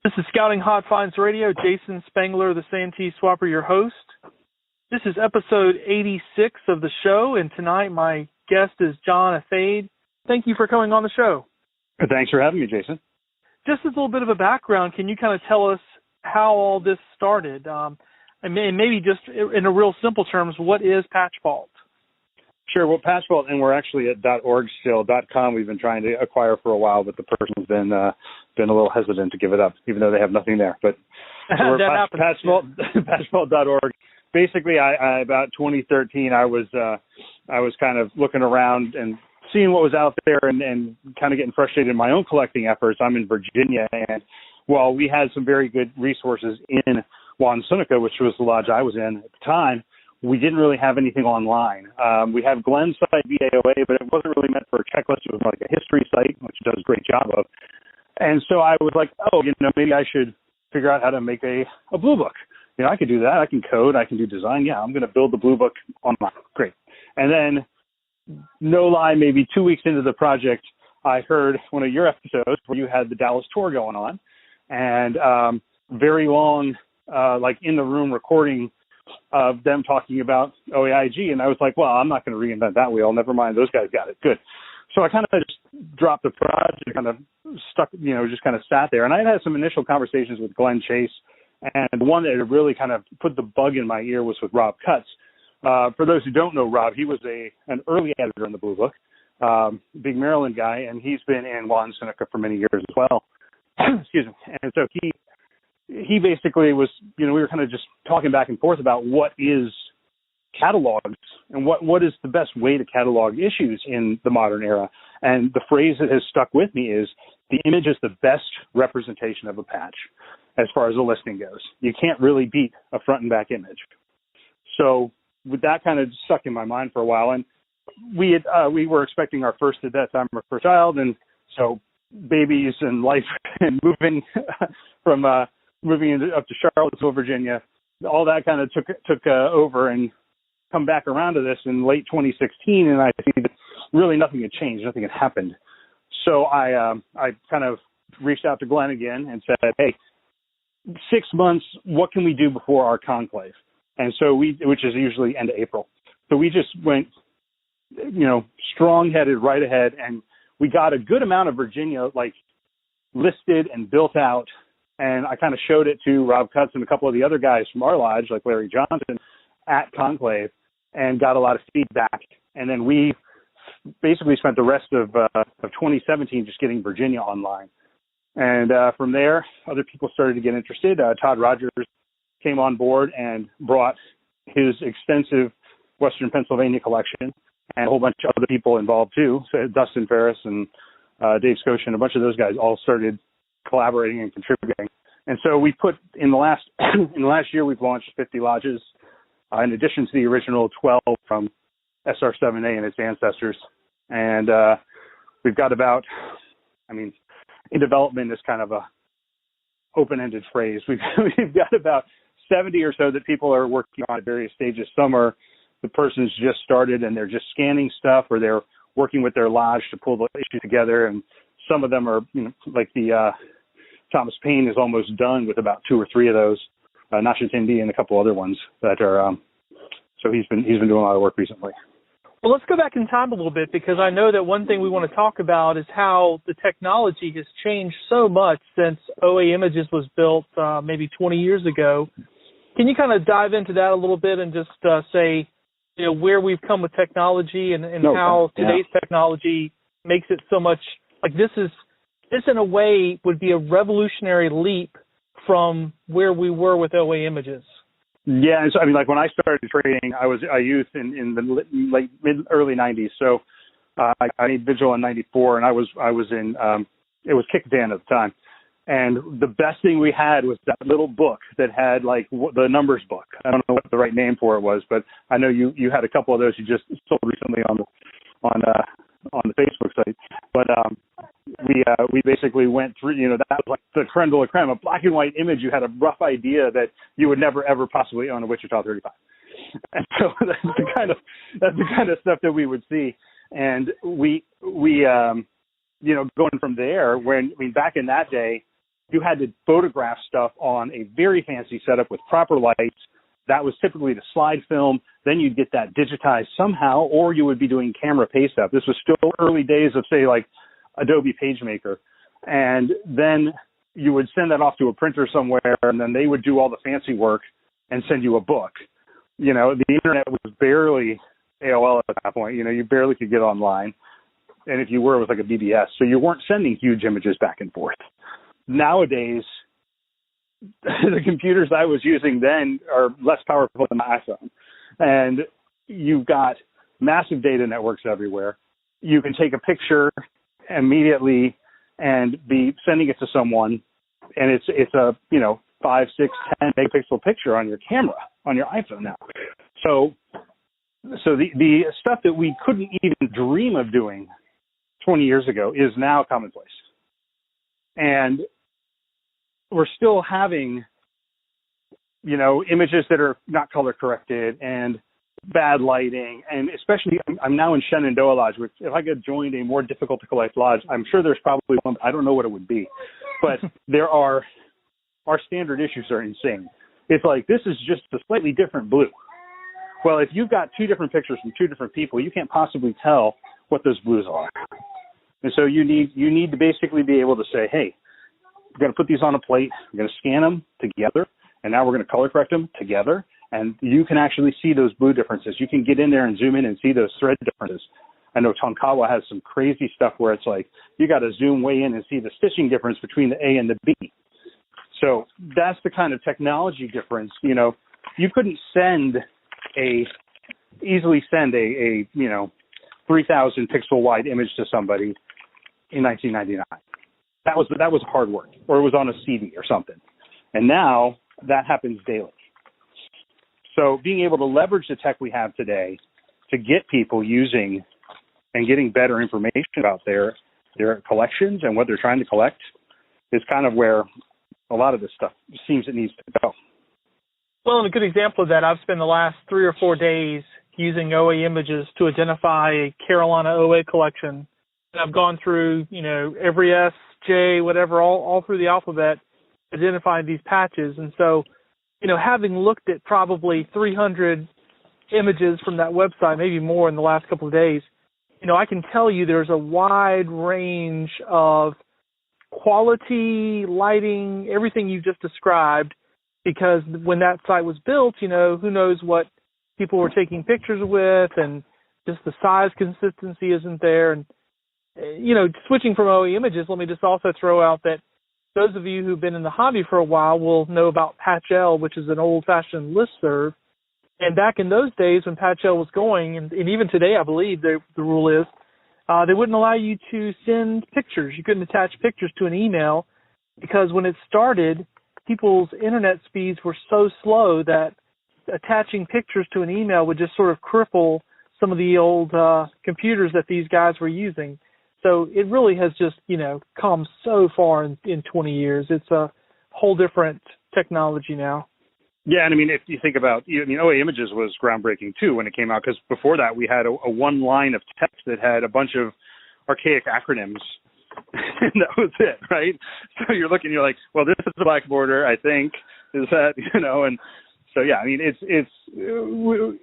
This is Scouting Hot Finds Radio. Jason Spangler, the Santee Swapper, your host. This is episode 86 of the show, and tonight my guest is John Athayde. Thank you for coming on the show. Thanks for having me, Jason. Just as a little bit of a background, can you kind of tell us how all this started? And maybe just in a real simple terms, what is Patch Vault? Sure. Well, Patch Vault, and we're actually at .org still. .com we've been trying to acquire for a while, but the person's been a little hesitant to give it up, even though they have nothing there. But so we're Patch Vault, patchvault.org. Basically, I about 2013, I was kind of looking around and seeing what was out there and kind of getting frustrated in my own collecting efforts. I'm in Virginia, and while we had some very good resources in Seneca, which was the lodge I was in at the time, we didn't really have anything online. We have Glenn's site, VAOA, but it wasn't really meant for a checklist. It was like a history site, which it does a great job of. And so I was like, maybe I should figure out how to make a blue book. I could do that. I can code. I can do design. Yeah, I'm going to build the blue book online. Great. And then, no lie, maybe 2 weeks into the project, I heard one of your episodes where you had the Dallas tour going on, and very long, in the room recording of them talking about OAIG. And I was like, well, I'm not going to reinvent that wheel. Never mind. Those guys got it. Good. So I kind of just dropped the project, kind of stuck, just kind of sat there. And I had some initial conversations with Glenn Chase. And the one that really kind of put the bug in my ear was with Rob Cutts. For those who don't know Rob, he was an early editor in the Blue Book, big Maryland guy, and he's been in Seneca for many years as well. Excuse me. And so he basically was, we were kind of just talking back and forth about what is catalogs and what is the best way to catalog issues in the modern era. And the phrase that has stuck with me is the image is the best representation of a patch as far as the listing goes. You can't really beat a front and back image. So with that kind of stuck in my mind for a while, and we were expecting our first at that time, our first child, and so babies and life and moving from moving up to Charlottesville, Virginia, all that kind of took over and come back around to this in late 2016, and I see that really nothing had changed, nothing had happened. So I kind of reached out to Glenn again and said, hey, 6 months, what can we do before our conclave? And so which is usually end of April. So we just went, strong-headed right ahead, and we got a good amount of Virginia, listed and built out. And I kind of showed it to Rob Cutts and a couple of the other guys from our lodge, like Larry Johnson, at Conclave, and got a lot of feedback. And then we basically spent the rest of 2017 just getting Virginia online. And from there, other people started to get interested. Todd Rogers came on board and brought his extensive Western Pennsylvania collection, and a whole bunch of other people involved too. So Dustin Ferris and Dave Scotia and a bunch of those guys all started collaborating and contributing. And so we put in the last year, we've launched 50 lodges, in addition to the original 12 from SR7A and its ancestors. And we've got about, in development is kind of a open-ended phrase. We've got about 70 or so that people are working on at various stages. Some are the person's just started and they're just scanning stuff, or they're working with their lodge to pull the issue together. And some of them are, like the Thomas Paine is almost done with about 2 or 3 of those, Nashatindi and a couple other ones that are. So he's been doing a lot of work recently. Well, let's go back in time a little bit, because I know that one thing we want to talk about is how the technology has changed so much since OA Images was built maybe 20 years ago. Can you kind of dive into that a little bit and just say, where we've come with technology and how today's technology makes it so much like this in a way would be a revolutionary leap from where we were with OA Images? Yeah, and so when I started trading, I was a youth in the early '90s. So I made Vigil in '94, and I was in it was Kickdan at the time. And the best thing we had was that little book that had the numbers book. I don't know what the right name for it was, but I know you had a couple of those you just sold recently on the Facebook site. But we basically went through, that was like the creme de la creme, a black and white image. You had a rough idea that you would never ever possibly own a Wichita 35. And so that's the kind of stuff that we would see. And we going from there, back in that day, you had to photograph stuff on a very fancy setup with proper lights. That was typically the slide film. Then you'd get that digitized somehow, or you would be doing camera paste up. This was still early days of, say, like Adobe PageMaker. And then you would send that off to a printer somewhere, and then they would do all the fancy work and send you a book. You know, the internet was barely AOL at that point. You know, you barely could get online. And if you were, it was like a BBS. So you weren't sending huge images back and forth. Nowadays, the computers I was using then are less powerful than my iPhone. And you've got massive data networks everywhere. You can take a picture immediately and be sending it to someone, and it's a 5, 6, 10 megapixel picture on your camera on your iPhone now. So the stuff that we couldn't even dream of doing 20 years ago is now commonplace. And we're still having, images that are not color corrected and bad lighting. And especially, I'm now in Shenandoah Lodge, which if I could join a more difficult to collect lodge, I'm sure there's probably one, I don't know what it would be. But our standard issues are insane. It's like, this is just a slightly different blue. Well, if you've got two different pictures from two different people, you can't possibly tell what those blues are. And so you need to basically be able to say, hey, we're going to put these on a plate, we're going to scan them together, and now we're going to color correct them together, and you can actually see those blue differences. You can get in there and zoom in and see those thread differences. I know Tonkawa has some crazy stuff where it's like you got to zoom way in and see the stitching difference between the A and the B. So that's the kind of technology difference. You couldn't easily send a 3,000 pixel wide image to somebody in 1999. That was hard work, or it was on a CD or something. And now that happens daily. So being able to leverage the tech we have today to get people using and getting better information about their collections and what they're trying to collect is kind of where a lot of this stuff seems it needs to go. Well, and a good example of that, I've spent the last 3 or 4 days using OA images to identify a Carolina OA collection. And I've gone through, every S, J, whatever, all through the alphabet, identifying these patches. And so, having looked at probably 300 images from that website, maybe more in the last couple of days, I can tell you there's a wide range of quality, lighting, everything you just described, because when that site was built, who knows what people were taking pictures with, and just the size consistency isn't there. And, switching from OE images, let me just also throw out that those of you who've been in the hobby for a while will know about Patch-L, which is an old-fashioned listserv. And back in those days when Patch-L was going, and even today I believe the rule is, they wouldn't allow you to send pictures. You couldn't attach pictures to an email because when it started, people's internet speeds were so slow that attaching pictures to an email would just sort of cripple some of the old computers that these guys were using. So it really has just, come so far in 20 years. It's a whole different technology now. Yeah, and if you think about, OA Images was groundbreaking too when it came out, because before that we had a one line of text that had a bunch of archaic acronyms, and that was it, right? So you're like, well, this is the black border, I think, is that, and so yeah, we're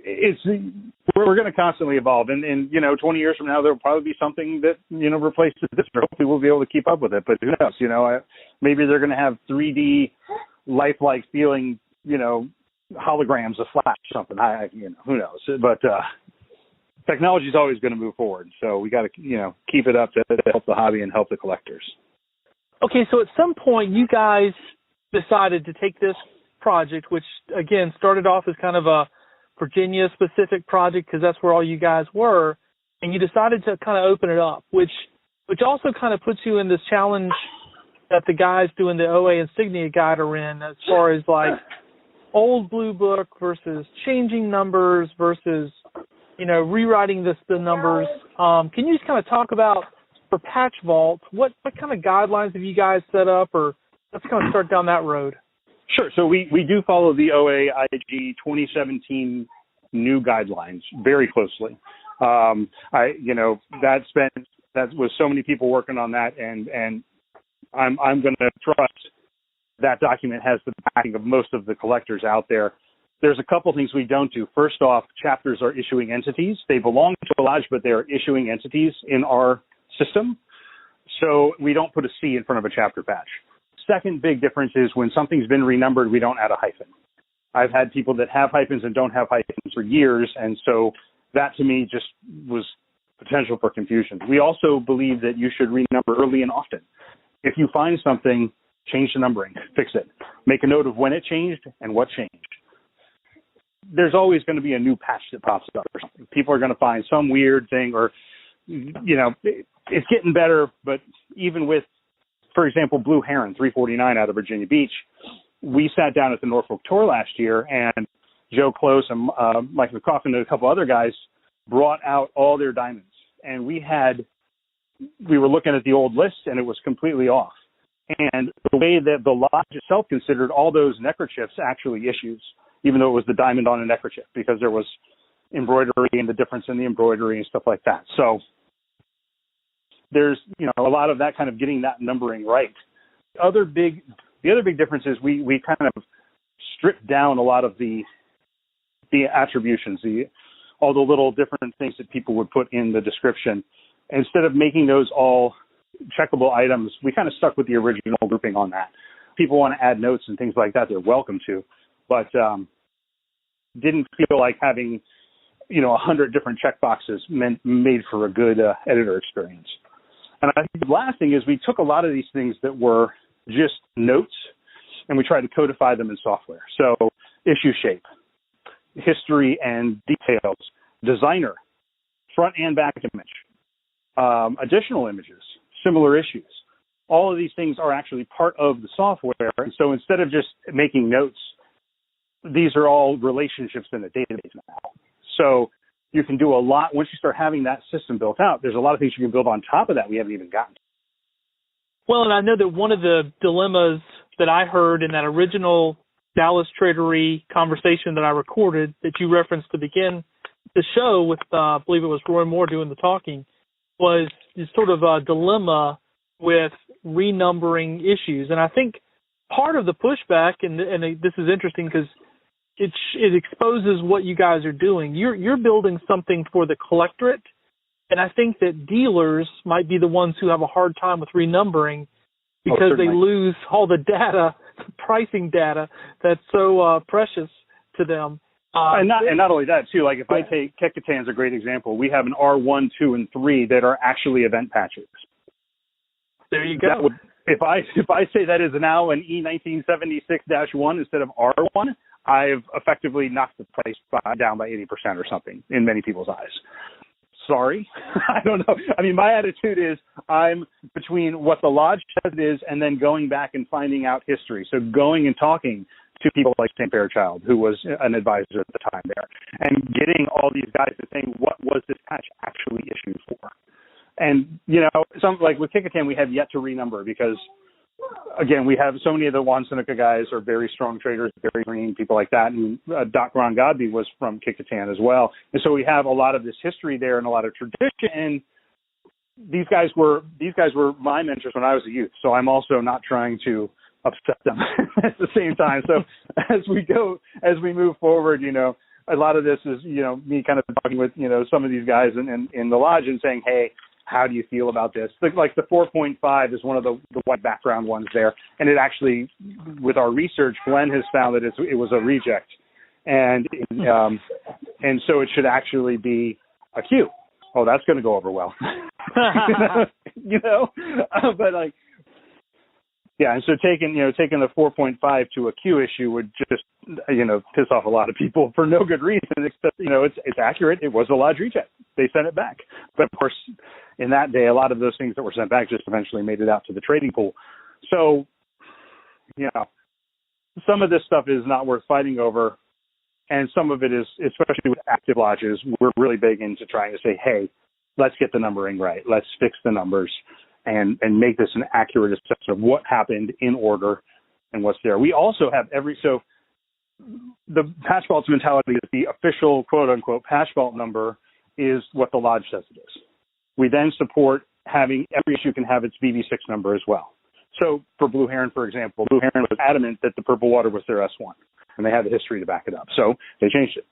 going to constantly evolve, and 20 years from now there'll probably be something that replaces this. Hopefully we'll be able to keep up with it, but who knows? Maybe they're going to have 3D lifelike feeling. Holograms of Flash or something. Who knows? But technology is always going to move forward. So we got to, keep it up to help the hobby and help the collectors. Okay, so at some point you guys decided to take this project, which again started off as kind of a Virginia-specific project because that's where all you guys were, and you decided to kind of open it up, which also kind of puts you in this challenge that the guys doing the OA Insignia Guide are in, as far as like old blue book versus changing numbers versus, rewriting the numbers. Can you just kind of talk about, for Patch Vault, what kind of guidelines have you guys set up, or let's kind of start down that road? Sure. So we do follow the OA IG 2017 new guidelines very closely. That was so many people working on that, and I'm going to trust that document has the backing of most of the collectors out there. There's a couple things we don't do. First off, chapters are issuing entities. They belong to a lodge, but they're issuing entities in our system. So we don't put a C in front of a chapter patch. Second big difference is when something's been renumbered, we don't add a hyphen. I've had people that have hyphens and don't have hyphens for years, and so that to me just was potential for confusion. We also believe that you should renumber early and often. If you find something, change the numbering, fix it. Make a note of when it changed and what changed. There's always going to be a new patch that pops up or something. People are going to find some weird thing or, it's getting better, but even with, for example, Blue Heron 349 out of Virginia Beach, we sat down at the Norfolk Tour last year, and Joe Close and Mike McCoffin and a couple other guys brought out all their diamonds. And we were looking at the old list, and it was completely off. And the way that the lodge itself considered all those neckerchiefs actually issues, even though it was the diamond on a neckerchief, because there was embroidery and the difference in the embroidery and stuff like that. So there's, a lot of that kind of getting that numbering right. The other big difference is we kind of stripped down a lot of the attributions, all the little different things that people would put in the description. Instead of making those all checkable items, we kind of stuck with the original grouping on that. People want to add notes and things like that, they're welcome to, but didn't feel like having 100 different checkboxes made for a good editor experience. And I think the last thing is we took a lot of these things that were just notes and we tried to codify them in software. So issue shape, history and details, designer, front and back image, additional images, similar issues. All of these things are actually part of the software. And so instead of just making notes, these are all relationships in a database now. So you can do a lot. Once you start having that system built out, there's a lot of things you can build on top of that we haven't even gotten to. Well, and I know that one of the dilemmas that I heard in that original Dallas Tradery conversation that I recorded that you referenced to begin the show with, I believe it was Roy Moore doing the talking, was this sort of a dilemma with renumbering issues. And I think part of the pushback, and this is interesting because it exposes what you guys are doing. You're building something for the collectorate, and I think that dealers might be the ones who have a hard time with renumbering because they lose all the data, pricing data that's so precious to them. And not only that too. Like if I take Kecoughtan's a great example. We have an R1, 2, and 3 that are actually event patches. There you go. If I say that is now an E1976-1 instead of R1, I've effectively knocked the price down by 80% or something in many people's eyes. Sorry. I don't know. I mean, my attitude is I'm between what the lodge says it is and then going back and finding out history. So going and talking to people like St. Fairchild, who was an advisor at the time there, and getting all these guys to saying, what was this patch actually issued for? And, some like with Kecoughtan, we have yet to renumber because, again, we have so many of the Juan Seneca guys are very strong traders, very green, people like that. And Doc Ron Godby was from Kecoughtan as well. And so we have a lot of this history there and a lot of tradition. And these guys were my mentors when I was a youth. So I'm also not trying to upset them at the same time. So as we move forward, a lot of this is, me kind of talking with, some of these guys in the lodge and saying, hey, how do you feel about this? Like the 4.5 is one of the white background ones there. And it actually, with our research, Glenn has found that it was a reject. And so it should actually be a Q. Oh, that's going to go over well. But like, yeah. And so taking the 4.5 to a Q issue would just, piss off a lot of people for no good reason, except, it's accurate. It was a lodge reject. They sent it back. But of course, in that day, a lot of those things that were sent back just eventually made it out to the trading pool. So, some of this stuff is not worth fighting over. And some of it is, especially with active lodges, we're really big into trying to say, hey, let's get the numbering right. Let's fix the numbers and make this an accurate assessment of what happened in order and what's there. We also have so the patch vault's mentality is the official quote unquote patch vault number is what the lodge says it is. We then support having every issue can have its VV6 number as well. So for Blue Heron, for example, Blue Heron was adamant that the Purple Water was their S1, and they had the history to back it up. So they changed it.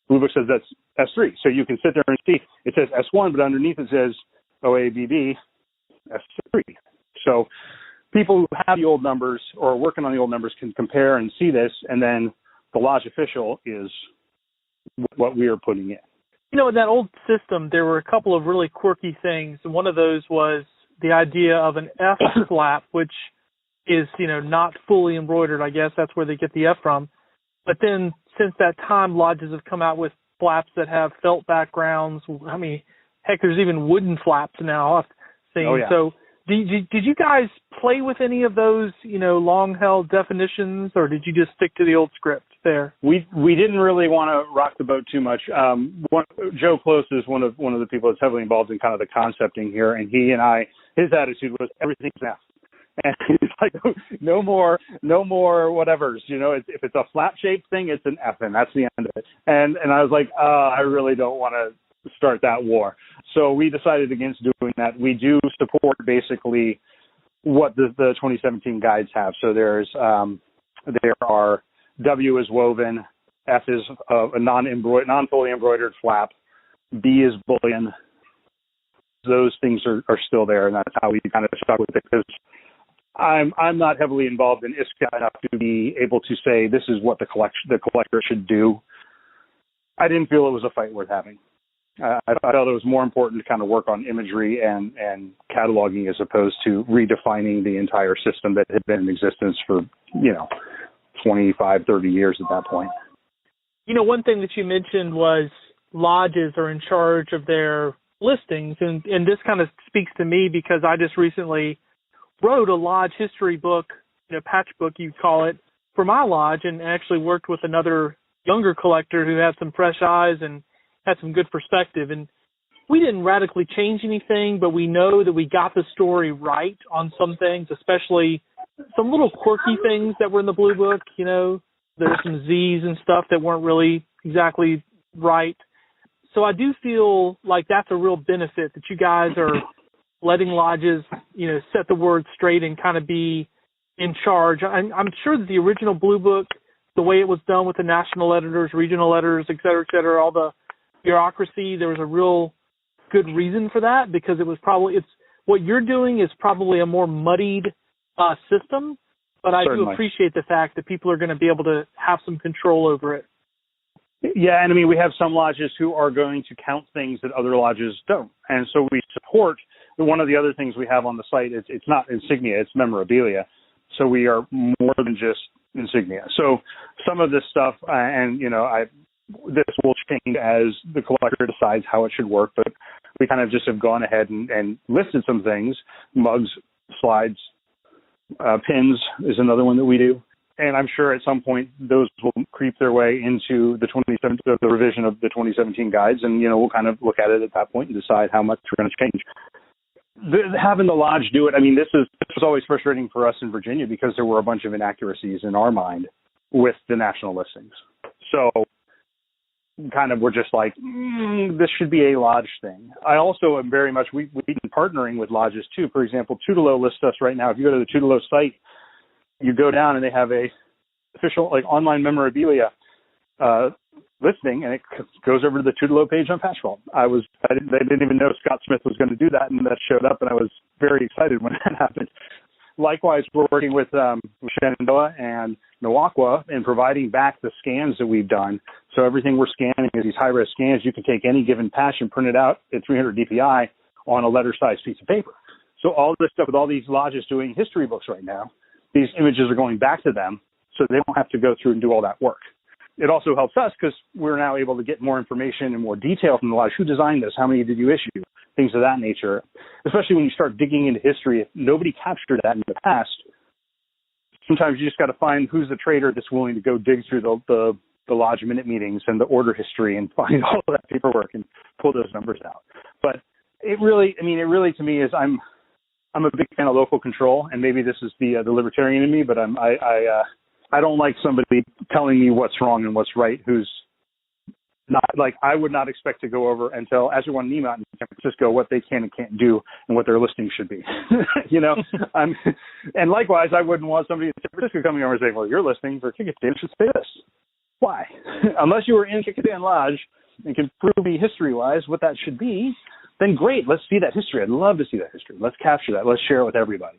Blue Book says that's S3. So you can sit there and see it says S1, but underneath it says OABB S3. So people who have the old numbers or are working on the old numbers can compare and see this, and then the Lodge official is what we are putting in. You know, in that old system, there were a couple of really quirky things. And one of those was the idea of an F flap, which is, you know, not fully embroidered. I guess that's where they get the F from. But then since that time, lodges have come out with flaps that have felt backgrounds. I mean, heck, there's even wooden flaps now I've seen. Oh, yeah. So did you guys play with any of those, you know, long-held definitions, or did you just stick to the old script there? We didn't really want to rock the boat too much. Joe Close is one of the people that's heavily involved in kind of the concepting here, and his attitude was everything's F. And he's like, no more whatevers. You know, if it's a flat-shaped thing, it's an F, and that's the end of it. And I was like, I really don't want to start that war. So we decided against doing that. We do support basically what the 2017 guides have. So there are W is woven, F is a non-fully embroidered flap, B is bullion. Those things are still there, and that's how we kind of stuck with it, because I'm not heavily involved in ISCA enough to be able to say this is what the collector should do. I didn't feel it was a fight worth having. I felt it was more important to kind of work on imagery and cataloging as opposed to redefining the entire system that had been in existence for, 25, 30 years at that point. You know, one thing that you mentioned was lodges are in charge of their listings, and this kind of speaks to me because I just recently wrote a lodge history book, patch book you'd call it, for my lodge, and actually worked with another younger collector who had some fresh eyes and had some good perspective. And we didn't radically change anything, but we know that we got the story right on some things, especially some little quirky things that were in the Blue Book. There's some Z's and stuff that weren't really exactly right. So I do feel like that's a real benefit that you guys are letting lodges, set the word straight and kind of be in charge. I'm sure that the original Blue Book, the way it was done with the national editors, regional editors, et cetera, all the bureaucracy, there was a real good reason for that, because it's what you're doing is probably a more muddied system, but I do appreciate the fact that people are going to be able to have some control over it. Yeah, and I mean, we have some lodges who are going to count things that other lodges don't, and so we support. One of the other things we have on the site is it's not insignia, it's memorabilia. So we are more than just insignia. So some of this stuff, this will change as the collector decides how it should work, but we kind of just have gone ahead and listed some things. Mugs, slides, pins is another one that we do. And I'm sure at some point those will creep their way into the revision of the 2017 guides, and we'll kind of look at it at that point and decide how much we're going to change. Having the lodge do it, I mean, this was always frustrating for us in Virginia because there were a bunch of inaccuracies in our mind with the national listings. So kind of we're just like, this should be a lodge thing. I also am very much, we've been partnering with lodges too. For example, Tutelo lists us right now. If you go to the Tutelo site, you go down and they have a official online memorabilia listing, and it goes over to the Tutelo page on Patchfall. I didn't even know Scott Smith was going to do that, and that showed up, and I was very excited when that happened. Likewise, we're working with Shenandoah and Nawakwa and providing back the scans that we've done. So everything we're scanning is these high-res scans. You can take any given patch and print it out at 300 DPI on a letter-sized piece of paper. So all this stuff with all these lodges doing history books right now, these images are going back to them so they don't have to go through and do all that work. It also helps us because we're now able to get more information and more detail from the lodge. Who designed this? How many did you issue? Things of that nature. Especially when you start digging into history, if nobody captured that in the past, sometimes you just got to find who's the trader that's willing to go dig through the lodge minute meetings and the order history and find all of that paperwork and pull those numbers out. But it really to me is I'm a big fan of local control, and maybe this is the libertarian in me, but I don't like somebody telling me what's wrong and what's right who's Not like I would not expect to go over and tell everyone in San Francisco what they can and can't do and what their listing should be. And likewise, I wouldn't want somebody in San Francisco coming over and saying, well, your listing for Kickotan should say this. Why? Unless you were in Kickotan Lodge and can prove me history-wise what that should be, then great. Let's see that history. I'd love to see that history. Let's capture that. Let's share it with everybody.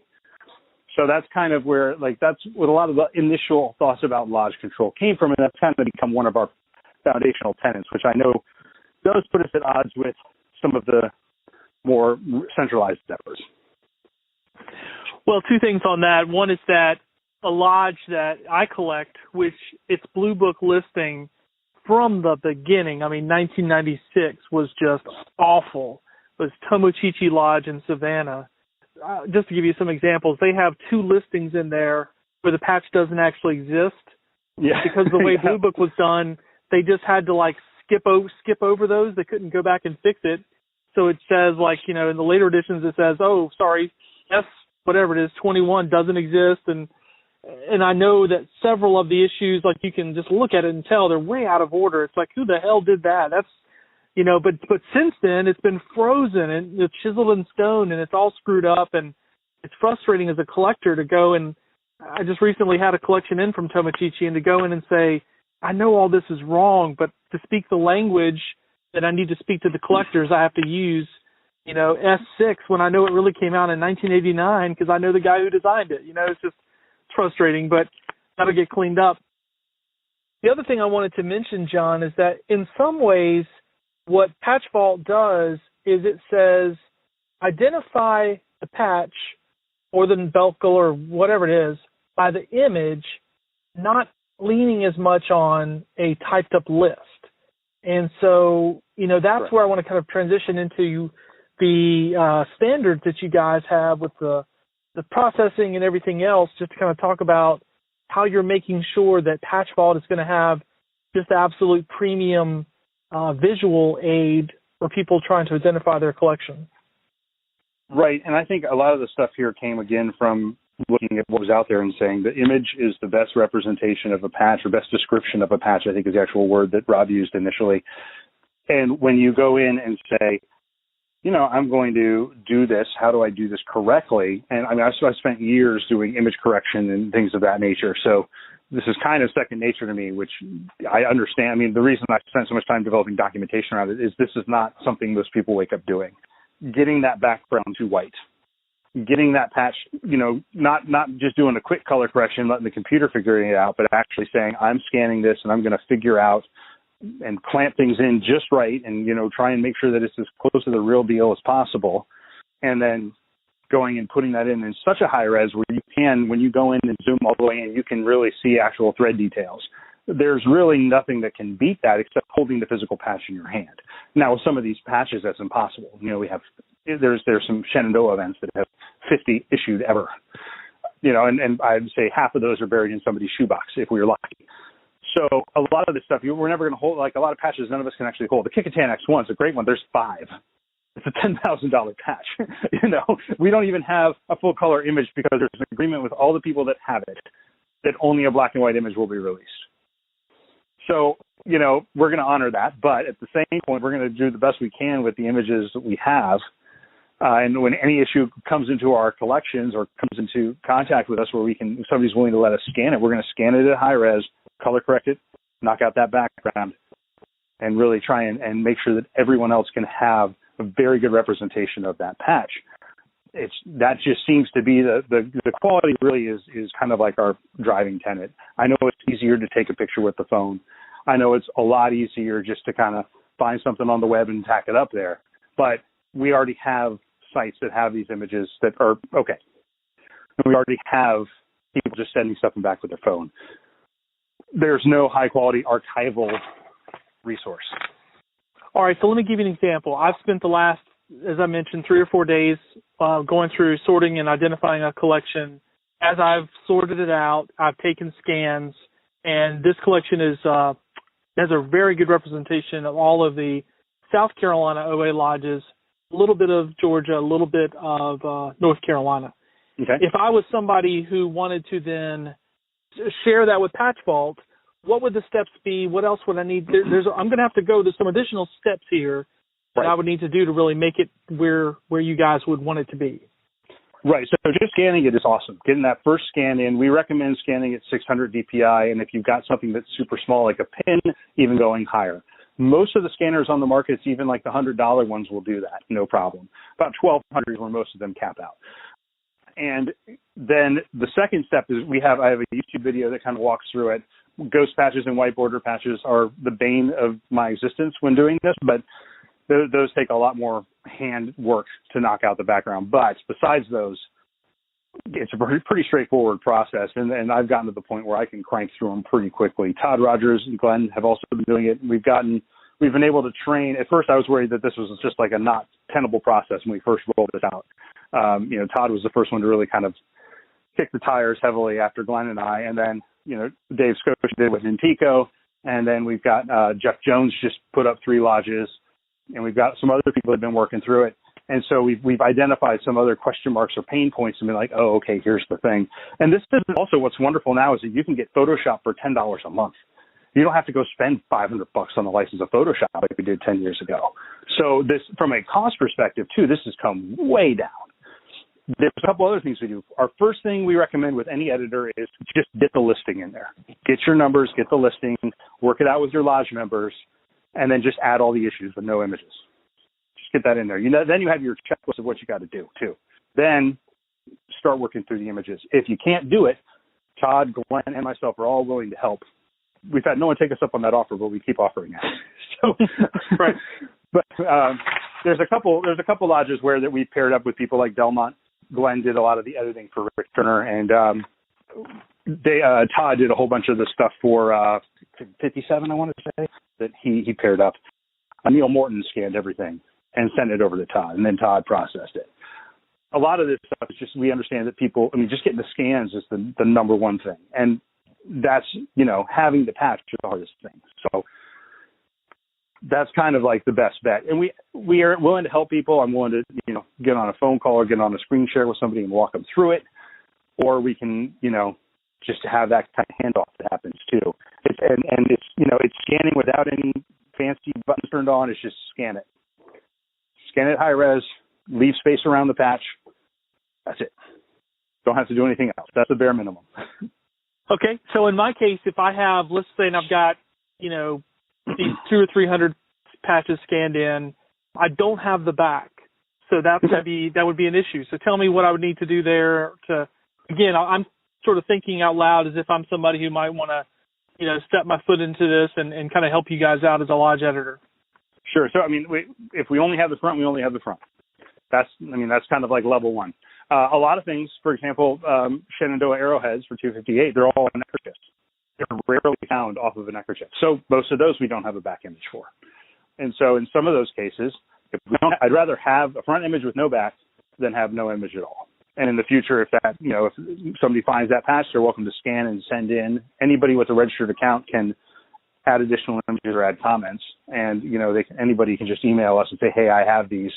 So that's kind of where, that's what a lot of the initial thoughts about lodge control came from, and that's kind of become one of our foundational tenets, which I know does put us at odds with some of the more centralized efforts. Well, two things on that. One is that a lodge that I collect, which its Blue Book listing from the beginning, 1996, was just awful, was Tomochichi Lodge in Savannah. Just to give you some examples, they have 2 listings in there where the patch doesn't actually exist. Yeah. Because the way Blue Book was done, they just had to skip over those. They couldn't go back and fix it. So it says in the later editions it says, oh, sorry, S whatever it is, 21 doesn't exist. And I know that several of the issues, you can just look at it and tell they're way out of order. It's like, who the hell did that? That's, but since then it's been frozen and it's chiseled in stone and it's all screwed up, and it's frustrating as a collector to go, and I just recently had a collection in from Tomochichi, and to go in and say, I know all this is wrong, but to speak the language that I need to speak to the collectors, I have to use, S6 when I know it really came out in 1989 because I know the guy who designed it. It's frustrating, but that'll get cleaned up. The other thing I wanted to mention, John, is that in some ways what Patch Vault does is it says identify the patch or the belcal or whatever it is by the image, not leaning as much on a typed up list. And so, that's where I want to kind of transition into the standards that you guys have with the processing and everything else, just to kind of talk about how you're making sure that Patch Vault is going to have just absolute premium visual aid for people trying to identify their collection. Right. And I think a lot of the stuff here came again from looking at what was out there and saying the image is the best representation of a patch, or best description of a patch, I think is the actual word that Rob used initially. And when you go in and say, I'm going to do this, how do I do this correctly? And I spent years doing image correction and things of that nature. So this is kind of second nature to me, which I understand. The reason I spent so much time developing documentation around it is this is not something most people wake up doing. Getting that background to white, getting that patch, not just doing a quick color correction, letting the computer figure it out, but actually saying, I'm scanning this and I'm going to figure out and clamp things in just right and, try and make sure that it's as close to the real deal as possible. And then going and putting that in such a high res where you can, when you go in and zoom all the way in, you can really see actual thread details. There's really nothing that can beat that except holding the physical patch in your hand. Now, with some of these patches, that's impossible. There's some Shenandoah events that have 50 issued ever. And I'd say half of those are buried in somebody's shoebox if we were lucky. So a lot of this stuff, we're never going to hold, a lot of patches none of us can actually hold. The Kickotan X1 is a great one. There's 5. It's a $10,000 patch. We don't even have a full color image because there's an agreement with all the people that have it that only a black and white image will be released. So, we're going to honor that. But at the same point, we're going to do the best we can with the images that we have. And when any issue comes into our collections or comes into contact with us where if somebody's willing to let us scan it, we're going to scan it at high res, color correct it, knock out that background, and really try and make sure that everyone else can have a very good representation of that patch. That just seems to be the quality really is kind of like our driving tenet. I know it's easier to take a picture with the phone. I know it's a lot easier just to kind of find something on the web and tack it up there. But we already have sites that have these images that are okay. We already have people just sending stuff back with their phone. There's no high quality archival resource. All right, so let me give you an example. I've spent the last, as I mentioned, 3 or 4 days going through sorting and identifying a collection. As I've sorted it out, I've taken scans, and this collection has a very good representation of all of the South Carolina OA lodges, a little bit of Georgia, a little bit of North Carolina. Okay. If I was somebody who wanted to then share that with Patch Vault, what would the steps be? What else would I need? I'm going to have to go to some additional steps here that I would need to do to really make it where you guys would want it to be. Right. So just scanning it is awesome. Getting that first scan in, we recommend scanning at 600 DPI. And if you've got something that's super small, like a pin, even going higher. Most of the scanners on the market, even like the $100 ones, will do that. No problem. About 1,200 is where most of them cap out. And then the second step is I have a YouTube video that kind of walks through it. Ghost patches and white border patches are the bane of my existence when doing this, but those take a lot more hand work to knock out the background. But besides those, it's a pretty straightforward process, and I've gotten to the point where I can crank through them pretty quickly. Todd Rogers and Glenn have also been doing it. We've been able to train. At first, I was worried that this was just like a not tenable process when we first rolled this out. Todd was the first one to really kind of kick the tires heavily after Glenn and I, and then Dave Scotia did with Intico, and then we've got Jeff Jones just put up 3 lodges, and we've got some other people that have been working through it. And so we've identified some other question marks or pain points and been like, oh, okay, here's the thing. And this is also what's wonderful now is that you can get Photoshop for $10 a month. You don't have to go spend $500 on the license of Photoshop like we did 10 years ago. So this, from a cost perspective too, this has come way down. There's a couple other things we do. Our first thing we recommend with any editor is just get the listing in there. Get your numbers, get the listing, work it out with your lodge members, and then just add all the issues with no images. Just get that in there. Then you have your checklist of what you got to do too. Then start working through the images. If you can't do it, Todd, Glenn, and myself are all willing to help. We've had no one take us up on that offer, but we keep offering it. So, right. But there's a couple lodges where that we paired up with people like Delmont. Glenn did a lot of the editing for Rick Turner, and Todd did a whole bunch of the stuff for 57, I want to say, that he paired up. Neil Morton scanned everything and sent it over to Todd, and then Todd processed it. A lot of this stuff is just, we understand that people, just getting the scans is the number one thing. And that's, having the patch is the hardest thing. So that's kind of like the best bet. And we are willing to help people. I'm willing to, get on a phone call or get on a screen share with somebody and walk them through it. Or we can, just have that kind of handoff that happens too. It's scanning without any fancy buttons turned on. It's just scan it. Scan it high res, leave space around the patch. That's it. Don't have to do anything else. That's the bare minimum. Okay. So in my case, if I have, let's say, and I've got, these 200 or 300 patches scanned in, I don't have the back. So that would be an issue. So tell me what I would need to do there to, again, I'm sort of thinking out loud as if I'm somebody who might want to, step my foot into this and kind of help you guys out as a lodge editor. Sure. So, if we only have the front, we only have the front. That's kind of like level one. A lot of things, for example, Shenandoah arrowheads for 258, they're all on neckerchiefs. They're rarely found off of a neckerchief. So most of those we don't have a back image for. And so in some of those cases, I'd rather have a front image with no back than have no image at all. And in the future, if somebody finds that patch, they're welcome to scan and send in. Anybody with a registered account can add additional images or add comments. And, anybody can just email us and say, hey, I have these.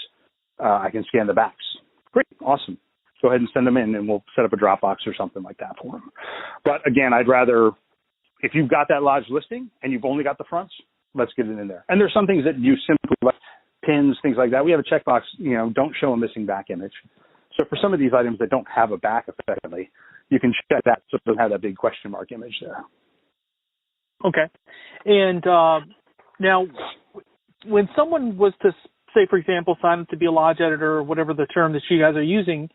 I can scan the backs. Great. Awesome. Go ahead and send them in, and we'll set up a Dropbox or something like that for them. But again, I'd rather, if you've got that lodge listing and you've only got the fronts, let's get it in there. And there's some things that you simply, like pins, things like that. We have a checkbox, don't show a missing back image. So for some of these items that don't have a back effectively, you can check that so it doesn't have that big question mark image there. Okay. And now, when someone was to, say, for example, sign up to be a lodge editor or whatever the term that you guys are using,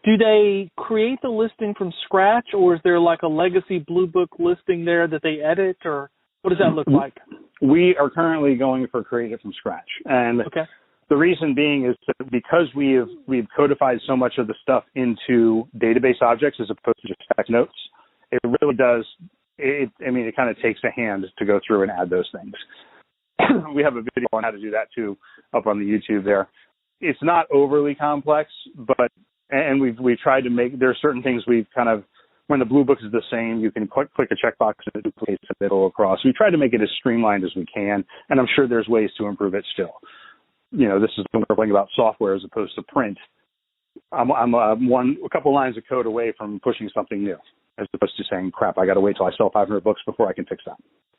do they create the listing from scratch, or is there like a legacy Blue Book listing there that they edit, or what does that look like? We are currently going for create it from scratch. And okay. The reason being is that because we've codified so much of the stuff into database objects as opposed to just text notes, it really does, it kind of takes a hand to go through and add those things. We have a video on how to do that too up on the YouTube there. It's not overly complex, and we've tried to make, there are certain things we've kind of, when the Blue Book is the same, you can click a checkbox and it duplicates the middle across. We try to make it as streamlined as we can, and I'm sure there's ways to improve it still. This is the wonderful thing about software as opposed to print. I'm a couple lines of code away from pushing something new, as opposed to saying, crap, I got to wait till I sell 500 books before I can fix that.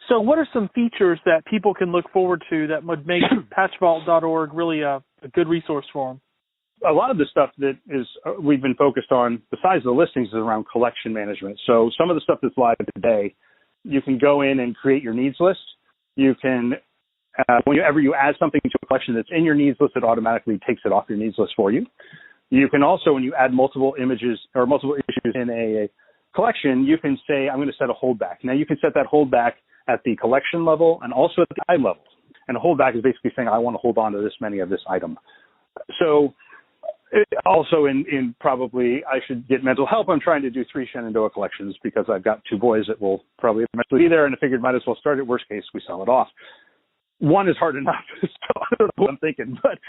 So what are some features that people can look forward to that would make patchvault.org really a good resource for them? A lot of the stuff that is we've been focused on, besides the listings, is around collection management. So some of the stuff that's live today, you can go in and create your needs list. You can, whenever you add something to a collection that's in your needs list, it automatically takes it off your needs list for you. You can also, when you add multiple images or multiple issues in a collection, you can say, I'm going to set a holdback. Now you can set that holdback at the collection level and also at the item level. And a holdback is basically saying, I want to hold on to this many of this item. So also in probably I should get mental help. I'm trying to do 3 Shenandoah collections because I've got 2 boys that will probably eventually be there, and I figured might as well start it. Worst case, we sell it off. 1 is hard enough, so I don't know what I'm thinking, but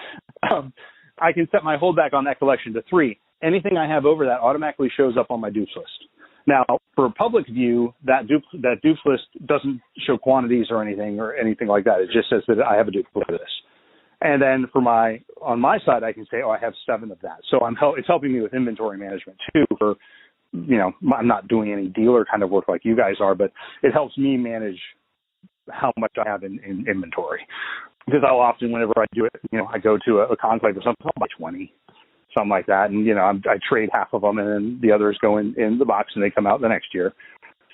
I can set my holdback on that collection to 3. Anything I have over that automatically shows up on my dupes list. Now, for public view, that dupes list doesn't show quantities or anything like that. It just says that I have a duplicate of this. And then on my side, I can say, I have 7 of that. So it's helping me with inventory management too. I'm not doing any dealer kind of work like you guys are, but it helps me manage how much I have in inventory. Because I'll often, whenever I do it, I go to a conclave or something, I'll buy 20, something like that. And, I trade half of them and then the others go in the box and they come out the next year.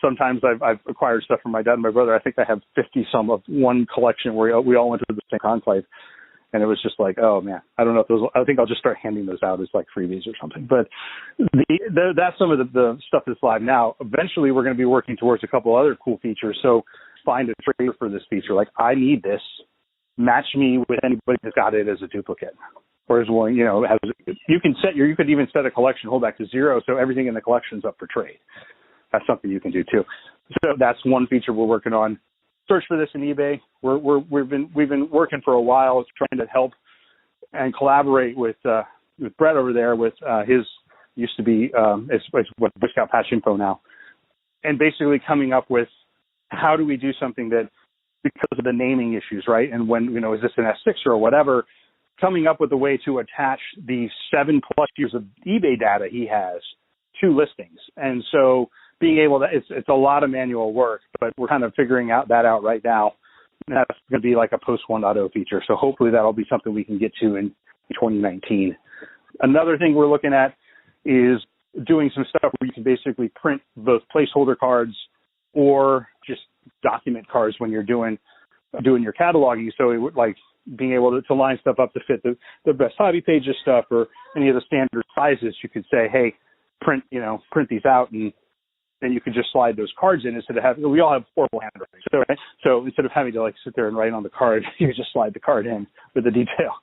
Sometimes I've acquired stuff from my dad and my brother. I think I have 50 some of one collection where we all went to the same conclave. And it was just like, oh man, I don't know if I think I'll just start handing those out as like freebies or something. But that's some of the stuff that's live now. Eventually we're going to be working towards a couple other cool features. So find a trader for this feature. Like, I need this. Match me with anybody that's got it as a duplicate. Or as willing, you could even set a collection holdback to 0. So everything in the collection is up for trade. That's something you can do too. So that's one feature we're working on. Search for this in eBay. We've been working for a while trying to help and collaborate with Brett over there with his used to be it's what Boy Scout Patch Info now, and basically coming up with how do we do something that, because of the naming issues, right? And when is this an S6 or whatever, coming up with a way to attach the 7+ years of eBay data he has to listings. And so being able to, it's a lot of manual work, but we're kind of figuring that out right now. And that's going to be like a post 1.0 feature. So hopefully that'll be something we can get to in 2019. Another thing we're looking at is doing some stuff where you can basically print both placeholder cards or just document cards when you're doing your cataloging. So it would, like, being able to line stuff up to fit the best hobby pages stuff or any of the standard sizes. You could say, hey, print these out, and then you could just slide those cards in instead of having, we all have horrible handwriting. So instead of having to sit there and write on the card, you just slide the card in with the detail.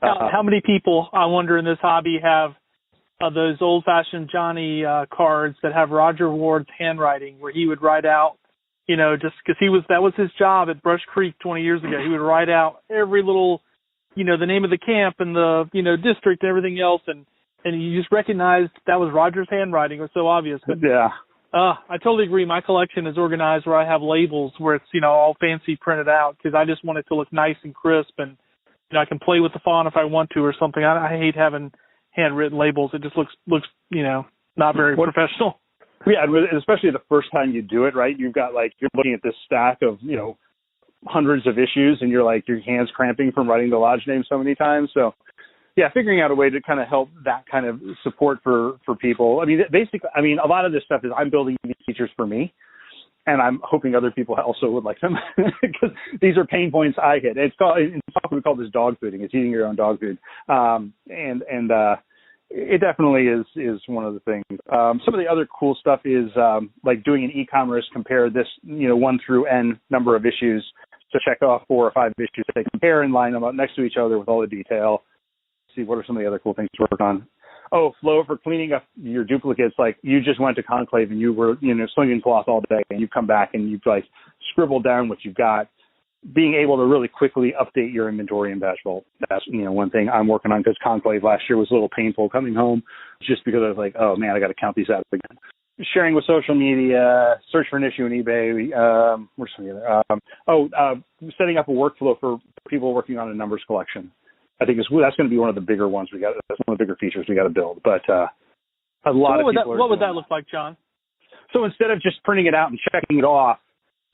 How many people, I wonder, in this hobby have those old-fashioned Johnny cards that have Roger Ward's handwriting, where he would write out, just because that was his job at Brush Creek 20 years ago. He would write out every little, the name of the camp and the, district and everything else, and you just recognized that was Roger's handwriting. It was so obvious. But, yeah. I totally agree. My collection is organized where I have labels where it's, all fancy printed out, because I just want it to look nice and crisp, and I can play with the font if I want to or something. I hate having handwritten labels. It just looks not very professional. Yeah, especially the first time you do it, right? You've got you're looking at this stack of, hundreds of issues, and you're your hands cramping from writing the lodge name so many times. So yeah, figuring out a way to kind of help that kind of support for people. A lot of this stuff is I'm building these features for me, and I'm hoping other people also would like them, because these are pain points I hit. In software we call this dog fooding. It's eating your own dog food. It definitely is one of the things. Some of the other cool stuff is doing an e-commerce, compare this, 1 through N number of issues, to check off 4 or 5 issues. They compare and line them up next to each other with all the detail. See what are some of the other cool things to work on. Oh, flow for cleaning up your duplicates. Like, you just went to conclave and you were, slinging cloth all day, and you come back and you've scribbled down what you've got. Being able to really quickly update your inventory in Patchvault. That's, one thing I'm working on, because conclave last year was a little painful coming home, just because I was like, oh man, I got to count these out again. Sharing with social media, search for an issue in eBay. Where's some of the other? Setting up a workflow for people working on a numbers collection. I think that's going to be one of the bigger ones that's one of the bigger features we got to build. But a lot of people. What would that look like, John? So instead of just printing it out and checking it off,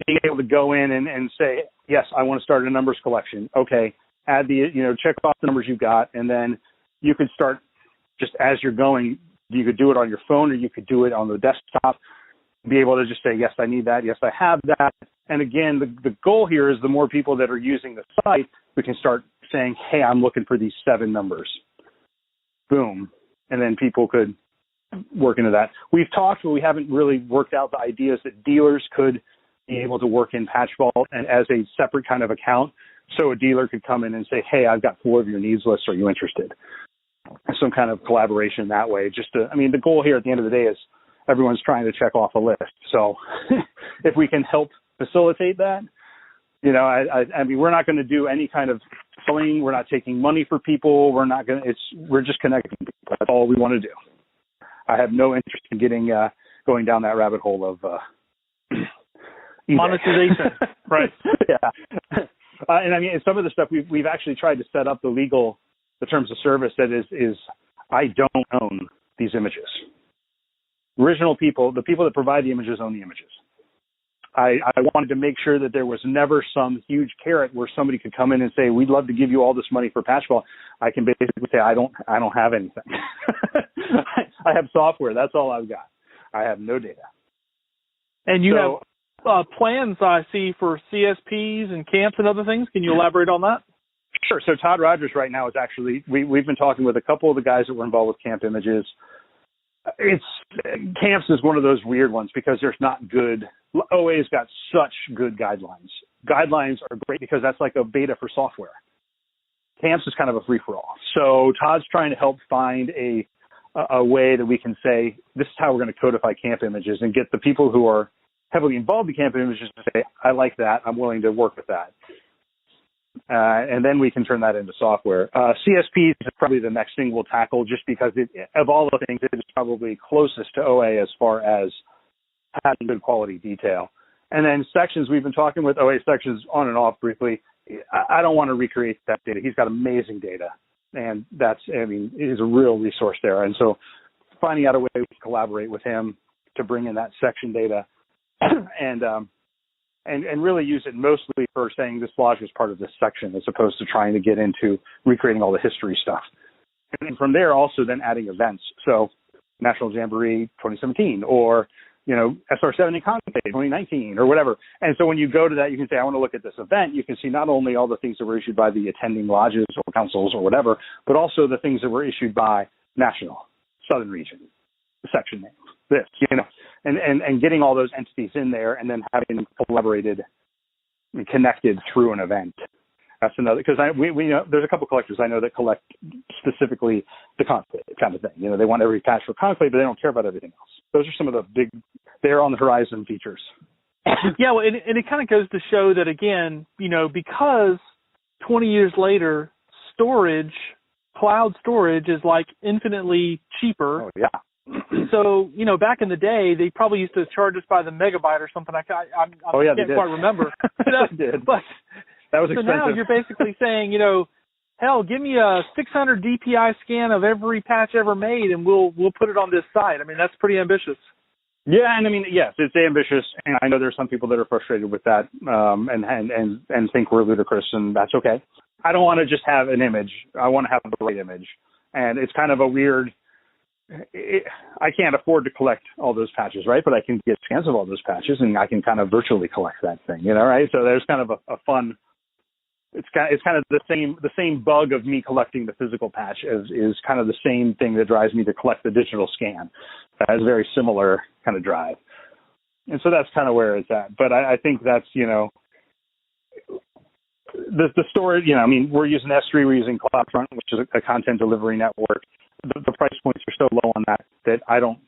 being able to go in and say, yes, I want to start a numbers collection. Okay, add check off the numbers you've got, and then you could start just as you're going. You could do it on your phone, or you could do it on the desktop. Be able to just say, yes, I need that. Yes, I have that. And again, the goal here is the more people that are using the site, we can start saying, hey, I'm looking for these 7 numbers. Boom. And then people could work into that. We've talked, but we haven't really worked out the ideas that dealers could be able to work in Patch Vault and as a separate kind of account. So a dealer could come in and say, hey, I've got 4 of your needs lists. Are you interested? Some kind of collaboration that way. The goal here at the end of the day is everyone's trying to check off a list. So if we can help facilitate that, we're not going to do any kind of selling. We're not taking money for people. We're just connecting people. That's all we want to do. I have no interest in going down that rabbit hole of monetization. Right. Yeah. Some of the stuff we've actually tried to set up the terms of service that is I don't own these images. Original people, the people that provide the images own the images. I wanted to make sure that there was never some huge carrot where somebody could come in and say, we'd love to give you all this money for Patch Vault. I can basically say, I don't have anything. I have software. That's all I've got. I have no data. And you have plans, I see, for CSPs and camps and other things. Can you elaborate on that? Sure. So Todd Rogers right now is actually, we've been talking with a couple of the guys that were involved with Camp Images. Camps is one of those weird ones because there's not good. OA's got such good guidelines. Guidelines are great because that's like a beta for software. Camps is kind of a free-for-all. So Todd's trying to help find a way that we can say, this is how we're going to codify Camp Images and get the people who are heavily involved in Camp Images to say, I like that. I'm willing to work with that. And then we can turn that into software. CSP is probably the next thing we'll tackle just because of all the things, it is probably closest to OA as far as having good quality detail. And then sections, we've been talking with OA sections on and off briefly. I don't want to recreate that data. He's got amazing data. And he's a real resource there. And so finding out a way to collaborate with him to bring in that section data and really use it mostly for saying this lodge was part of this section as opposed to trying to get into recreating all the history stuff. And from there, also then adding events. So National Jamboree 2017 or, SR7 in Conclave 2019 or whatever. And so when you go to that, you can say, I want to look at this event. You can see not only all the things that were issued by the attending lodges or councils or whatever, but also the things that were issued by National, Southern Region, section name, this, and getting all those entities in there and then having them collaborated and connected through an event. That's another, because we know there's a couple collectors I know that collect specifically the Conclave kind of thing. They want every patch for Conclave, but they don't care about everything else. Those are some of the big, they're on the horizon features. Yeah, well, and it kind of goes to show that, again, because 20 years later, cloud storage is like infinitely cheaper. Oh, yeah. So, back in the day, they probably used to charge us by the megabyte or something. I can't quite remember. They did. But that was expensive. So now you're basically saying, hell, give me a 600 DPI scan of every patch ever made, and we'll put it on this site. That's pretty ambitious. Yeah, and yes, it's ambitious, and I know there's some people that are frustrated with that, and think we're ludicrous, and that's okay. I don't want to just have an image. I want to have the right image, and it's kind of a weird. I can't afford to collect all those patches, right? But I can get scans of all those patches, and I can kind of virtually collect that thing, right? So there's kind of a fun. It's kind of the same bug of me collecting the physical patch is kind of the same thing that drives me to collect the digital scan. It has a very similar kind of drive, and so that's kind of where it's at. But I think that's the storage. We're using S3, we're using CloudFront, which is a content delivery network. The price points are so low on that I don't,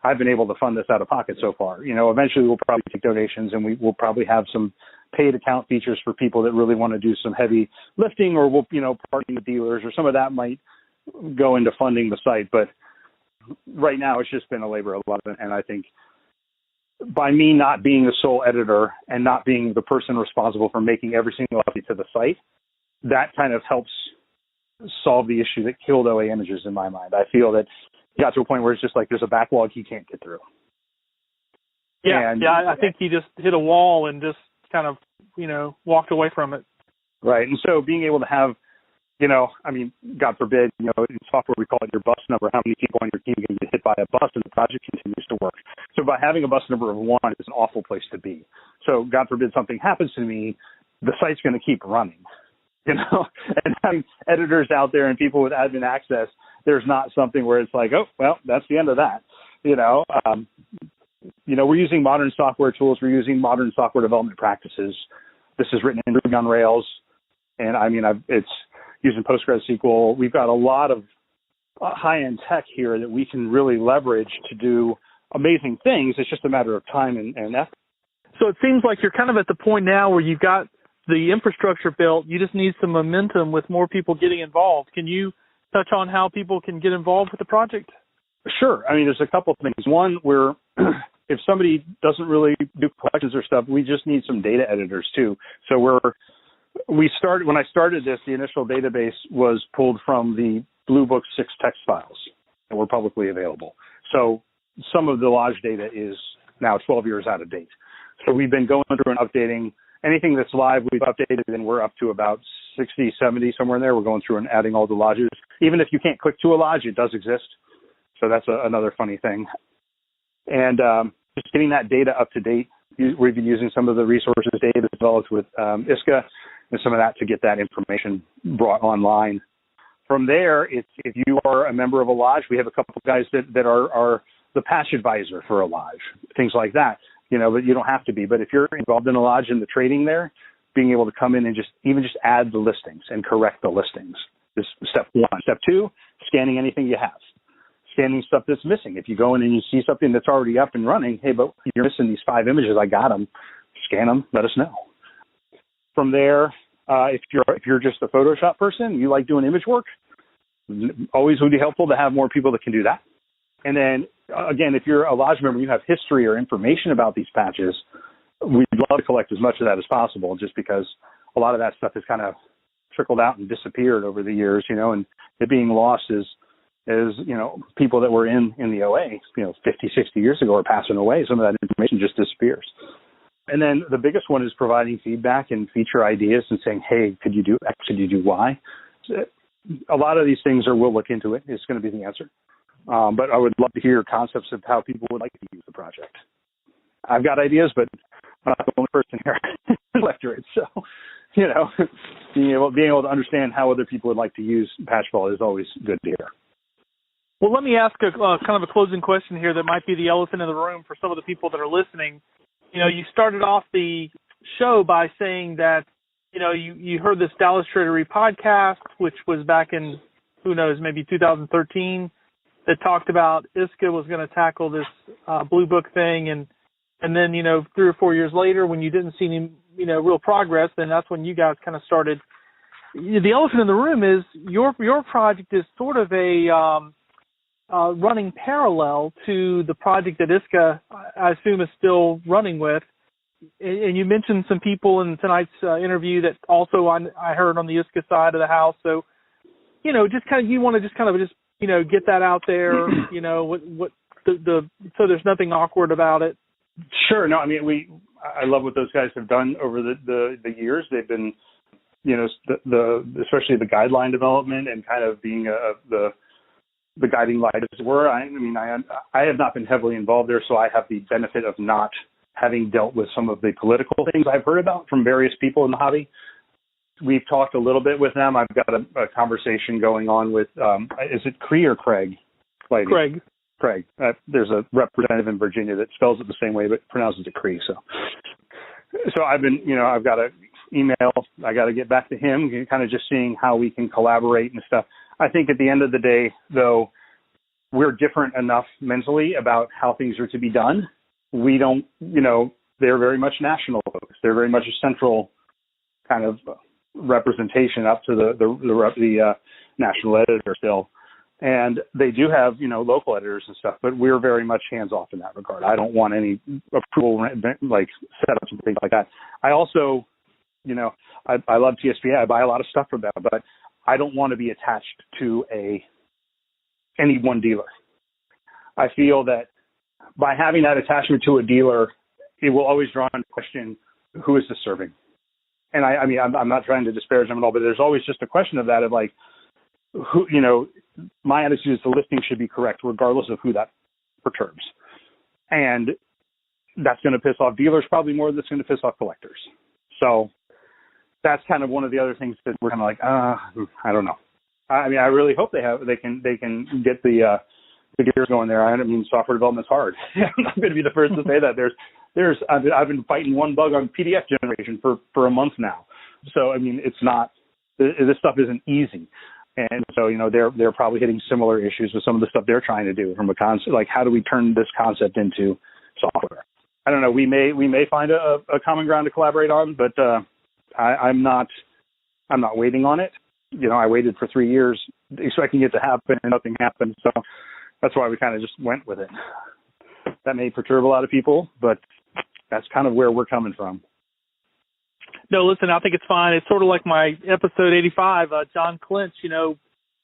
I've been able to fund this out of pocket so far. Eventually we'll probably take donations and we will probably have some paid account features for people that really want to do some heavy lifting, or we'll, partnering with dealers, or some of that might go into funding the site. But right now it's just been a labor of love. And I think by me not being the sole editor and not being the person responsible for making every single update to the site, that kind of helps solve the issue that killed OA Images in my mind. I feel that it got to a point where it's just like there's a backlog he can't get through. Yeah, I think he just hit a wall and just kind of, walked away from it. Right. And so being able to have, God forbid, in software we call it your bus number, how many people on your team can get hit by a bus and the project continues to work. So by having a bus number of 1 is an awful place to be. So God forbid something happens to me, the site's going to keep running, and having editors out there and people with admin access, there's not something where it's like, oh, well, that's the end of that. We're using modern software tools. We're using modern software development practices. This is written in Ruby on Rails. And it's using PostgreSQL. We've got a lot of high-end tech here that we can really leverage to do amazing things. It's just a matter of time and effort. So it seems like you're kind of at the point now where you've got the infrastructure built. You just need some momentum with more people getting involved. Can you touch on how people can get involved with the project? Sure. There's a couple of things. One, if somebody doesn't really do collections or stuff, we just need some data editors too. So when I started this, the initial database was pulled from the Blue Book 6 text files that were publicly available. So some of the Lodge data is now 12 years out of date. So we've been going through and updating anything that's live. We've updated, and we're up to about 60, 70, somewhere in there. We're going through and adding all the lodges. Even if you can't click to a lodge, it does exist. So that's another funny thing. And just getting that data up to date. We've been using some of the resources data developed with ISCA and some of that to get that information brought online. From there, if you are a member of a lodge, we have a couple of guys that are the patch advisor for a lodge, things like that. But you don't have to be. But if you're involved in a lodge in the trading there, being able to come in and just add the listings and correct the listings is step 1. Step 2, scanning anything you have. Scanning stuff that's missing. If you go in and you see something that's already up and running, hey, but you're missing these 5 images, I got them. Scan them, let us know. From there, if you're just a Photoshop person, you like doing image work, always would be helpful to have more people that can do that. And then, again, if you're a lodge member, you have history or information about these patches, we'd love to collect as much of that as possible, just because a lot of that stuff has kind of trickled out and disappeared over the years, and it being lost is people that were in the OA, 50, 60 years ago are passing away. Some of that information just disappears. And then the biggest one is providing feedback and feature ideas and saying, hey, could you do X? Could you do Y? A lot of these things we'll look into it. It's going to be the answer. But I would love to hear concepts of how people would like to use the project. I've got ideas, but I'm not the only person here lecturing. So, being able to understand how other people would like to use Patchball is always good to hear. Well, let me ask a kind of a closing question here that might be the elephant in the room for some of the people that are listening. You started off the show by saying that, you heard this Dallas Tradery podcast, which was back in, who knows, maybe 2013, that talked about ISCA was going to tackle this Blue Book thing. And then, 3 or 4 years later, when you didn't see any, real progress, then that's when you guys kind of started. The elephant in the room is your project is sort of a running parallel to the project that ISCA, I assume, is still running with. And you mentioned some people in tonight's interview that also I heard on the ISCA side of the house. So, just kind of, you want to just kind of get that out there, so there's nothing awkward about it. Sure. No, I love what those guys have done over the years. They've been, especially the guideline development and kind of being the guiding light, as it were. I have not been heavily involved there, so I have the benefit of not having dealt with some of the political things I've heard about from various people in the hobby. We've talked a little bit with them. I've got a conversation going on with, is it Cree or Craig? Lady? Craig. There's a representative in Virginia that spells it the same way but pronounces it Cree. So I've been, I've got an email. I got to get back to him, kind of just seeing how we can collaborate and stuff. I think at the end of the day, though, we're different enough mentally about how things are to be done. We don't, they're very much national focused. They're very much a central kind of representation up to the national editor still. And they do have, local editors and stuff, but we're very much hands off in that regard. I don't want any approval, like setups and things like that. I also, I love TSPA. I buy a lot of stuff from them, but I don't want to be attached to any one dealer. I feel that by having that attachment to a dealer, it will always draw into question, who is this serving? And I mean, I'm not trying to disparage them at all, but there's always just a question of that, of like, who, you know, my attitude is the listing should be correct regardless of who that perturbs. And that's going to piss off dealers probably more than it's going to piss off collectors. So that's kind of one of the other things that we're kind of like, I don't know. I mean, I really hope they can get the gears going there. I mean, software development's hard. I'm not going to be the first to say that. I've been fighting one bug on PDF generation for a month now. So I mean, it's not, this stuff isn't easy. And so, you know, they're probably hitting similar issues with some of the stuff they're trying to do from a concept, like how do we turn this concept into software? I don't know. We may find a common ground to collaborate on, but I'm not waiting on it. You know, I waited for 3 years expecting it to happen and nothing happened. So that's why we kind of just went with it. That may perturb a lot of people, but that's kind of where we're coming from. No, listen, I think it's fine. It's sort of like my episode 85, John Clinch, you know,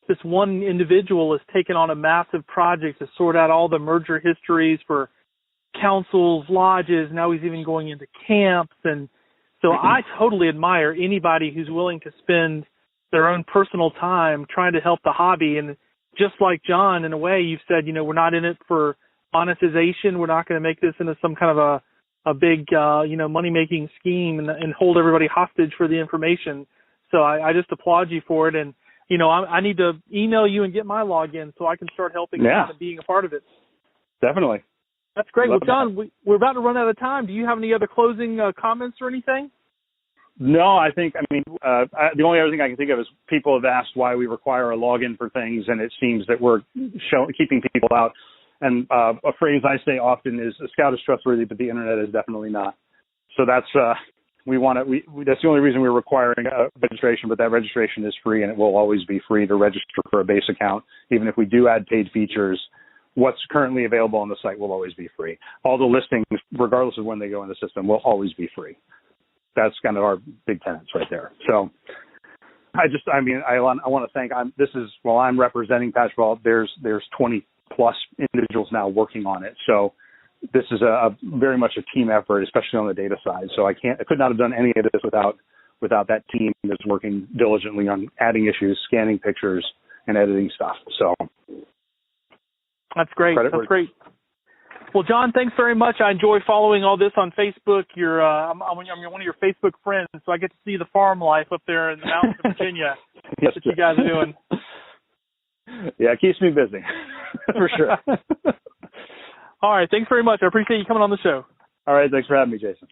this one individual has taken on a massive project to sort out all the merger histories for councils, lodges. Now he's even going into camps. And so I totally admire anybody who's willing to spend their own personal time trying to help the hobby. And just like John, in a way, you've said, you know, we're not in it for monetization. We're not going to make this into some kind of a big, you know, money-making scheme and hold everybody hostage for the information. So I just applaud you for it. And, you know, I need to email you and get my login so I can start helping out and being a part of it. Definitely. That's great. Well, John, we're about to run out of time. Do you have any other closing comments or anything? No, the only other thing I can think of is people have asked why we require a login for things, and it seems that we're keeping people out. And a phrase I say often is, a scout is trustworthy, but the internet is definitely not. So that's that's the only reason we're requiring a registration, but that registration is free, and it will always be free to register for a base account. Even if we do add paid features, what's currently available on the site will always be free. All the listings, regardless of when they go in the system, will always be free. That's kind of our big tenets right there. So I want to thank, while I'm representing Patchball, there's 20 plus individuals now working on it. So this is a very much a team effort, especially on the data side. So I could not have done any of this without that team that's working diligently on adding issues, scanning pictures, and editing stuff. So that's great. That's great. Well, John, thanks very much. I enjoy following all this on Facebook. I'm one of your Facebook friends, so I get to see the farm life up there in the mountains of Virginia yes, that you guys are doing. Yeah, it keeps me busy, for sure. All right, thanks very much. I appreciate you coming on the show. All right, thanks for having me, Jason.